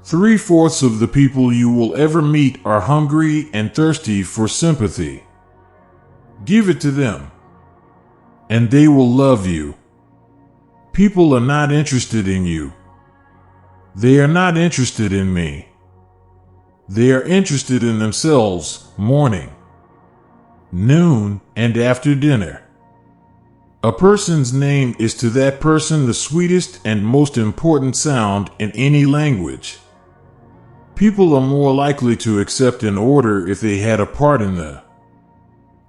3/4 of the people you will ever meet are hungry and thirsty for sympathy. Give it to them, and they will love you. People are not interested in you. They are not interested in me. They are interested in themselves, morning, noon, and after dinner. A person's name is to that person the sweetest and most important sound in any language. People are more likely to accept an order if they had a part in the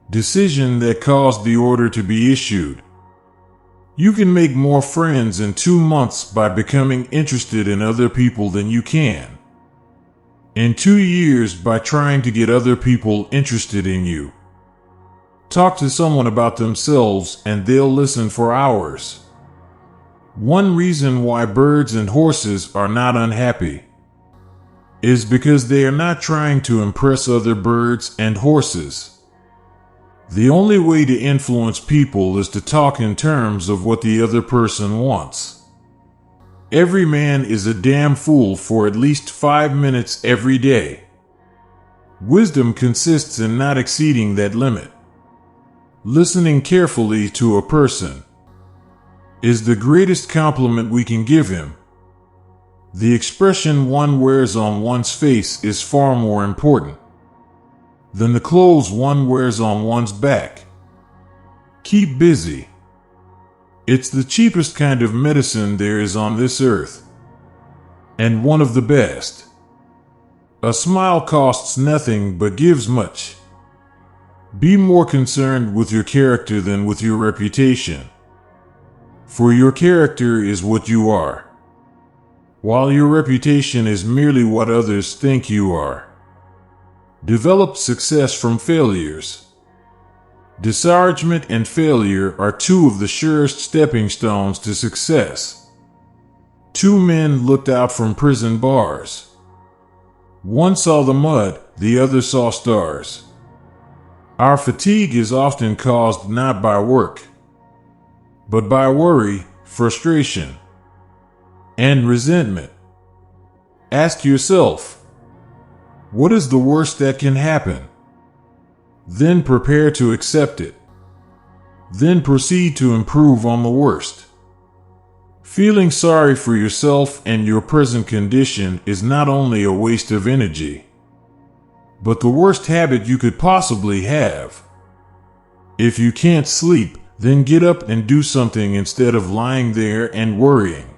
decision that caused the order to be issued. You can make more friends in 2 months by becoming interested in other people than you can in 2 years by trying to get other people interested in you. Talk to someone about themselves and they'll listen for hours. One reason why birds and horses are not unhappy is because they are not trying to impress other birds and horses. The only way to influence people is to talk in terms of what the other person wants. Every man is a damn fool for at least 5 minutes every day. Wisdom consists in not exceeding that limit. Listening carefully to a person is the greatest compliment we can give him. The expression one wears on one's face is far more important than the clothes one wears on one's back. Keep busy. It's the cheapest kind of medicine there is on this earth, and one of the best. A smile costs nothing but gives much. Be more concerned with your character than with your reputation, for your character is what you are, while your reputation is merely what others think you are. Develop success from failures. Discouragement and failure are 2 of the surest stepping stones to success. 2 men looked out from prison bars. One saw the mud, the other saw stars. Our fatigue is often caused not by work, but by worry, frustration, and resentment. Ask yourself, what is the worst that can happen? Then prepare to accept it. Then proceed to improve on the worst. Feeling sorry for yourself and your present condition is not only a waste of energy, but the worst habit you could possibly have. If you can't sleep, then get up and do something instead of lying there and worrying.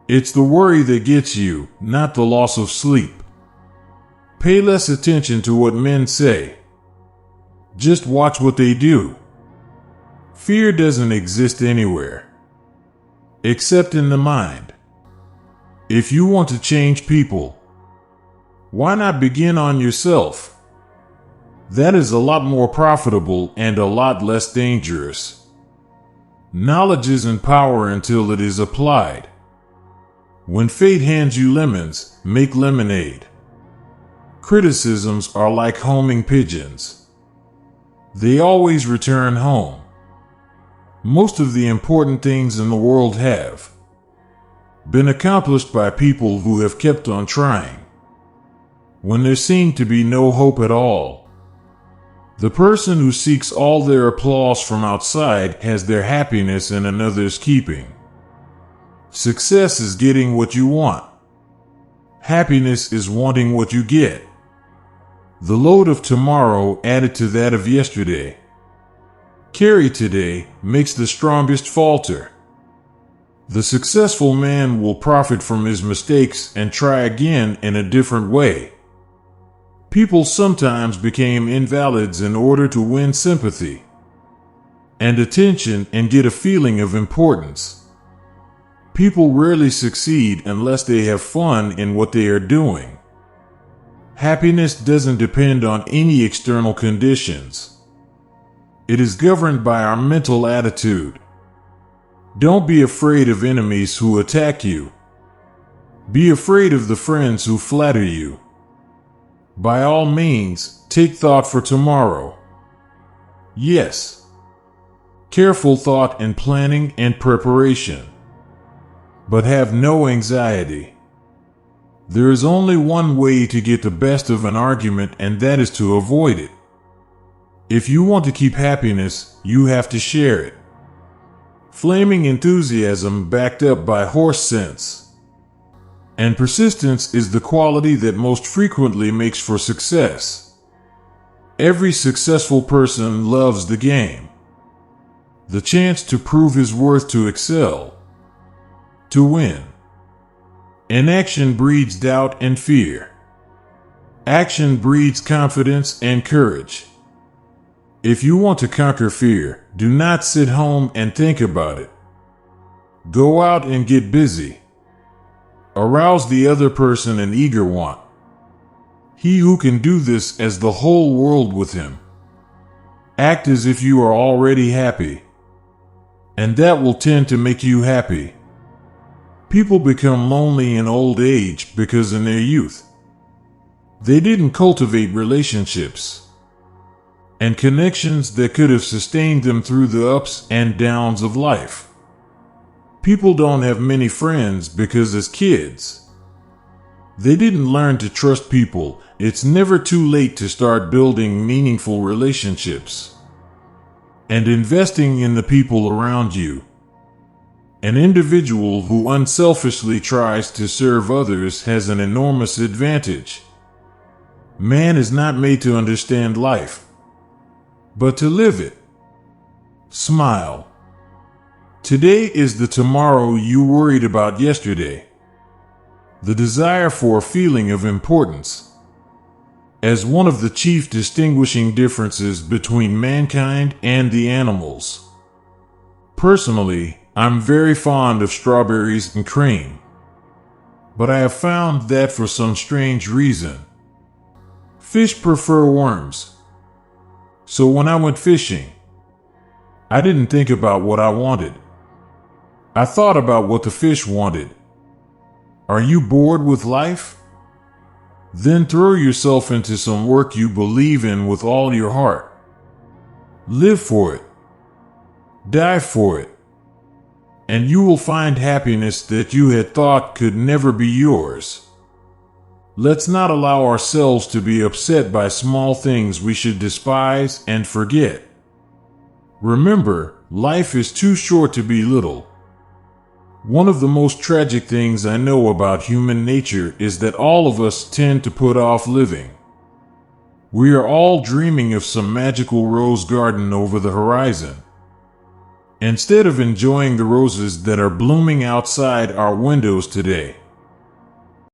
It's the worry that gets you, not the loss of sleep. Pay less attention to what men say. Just watch what they do. Fear doesn't exist anywhere, except in the mind. If you want to change people, why not begin on yourself? That is a lot more profitable and a lot less dangerous. Knowledge isn't power until it is applied. When fate hands you lemons, make lemonade. Criticisms are like homing pigeons. They always return home. Most of the important things in the world have been accomplished by people who have kept on trying when there seemed to be no hope at all. The person who seeks all their applause from outside has their happiness in another's keeping. Success is getting what you want. Happiness is wanting what you get. The load of tomorrow added to that of yesterday. Carry today makes the strongest falter. The successful man will profit from his mistakes and try again in a different way. People sometimes became invalids in order to win sympathy and attention and get a feeling of importance. People rarely succeed unless they have fun in what they are doing. Happiness doesn't depend on any external conditions. It is governed by our mental attitude. Don't be afraid of enemies who attack you. Be afraid of the friends who flatter you. By all means, take thought for tomorrow. Yes, careful thought and planning and preparation. But have no anxiety. There is only one way to get the best of an argument, and that is to avoid it. If you want to keep happiness, you have to share it. Flaming enthusiasm backed up by horse sense. And persistence is the quality that most frequently makes for success. Every successful person loves the game. The chance to prove his worth, to excel, to win. Inaction breeds doubt and fear. Action breeds confidence and courage. If you want to conquer fear, do not sit home and think about it. Go out and get busy. Arouse the other person an eager want. He who can do this has the whole world with him. Act as if you are already happy, and that will tend to make you happy. People become lonely in old age because in their youth, they didn't cultivate relationships and connections that could have sustained them through the ups and downs of life. People don't have many friends because as kids, they didn't learn to trust people. It's never too late to start building meaningful relationships and investing in the people around you. An individual who unselfishly tries to serve others has an enormous advantage. Man is not made to understand life, but to live it. Smile. Today is the tomorrow you worried about yesterday. The desire for a feeling of importance, as one of the chief distinguishing differences between mankind and the animals. Personally, I'm very fond of strawberries and cream, but I have found that for some strange reason, fish prefer worms. So when I went fishing, I didn't think about what I wanted. I thought about what the fish wanted. Are you bored with life? Then throw yourself into some work you believe in with all your heart. Live for it. Die for it. And you will find happiness that you had thought could never be yours. Let's not allow ourselves to be upset by small things we should despise and forget. Remember, life is too short to be little. One of the most tragic things I know about human nature is that all of us tend to put off living. We are all dreaming of some magical rose garden over the horizon, instead of enjoying the roses that are blooming outside our windows today.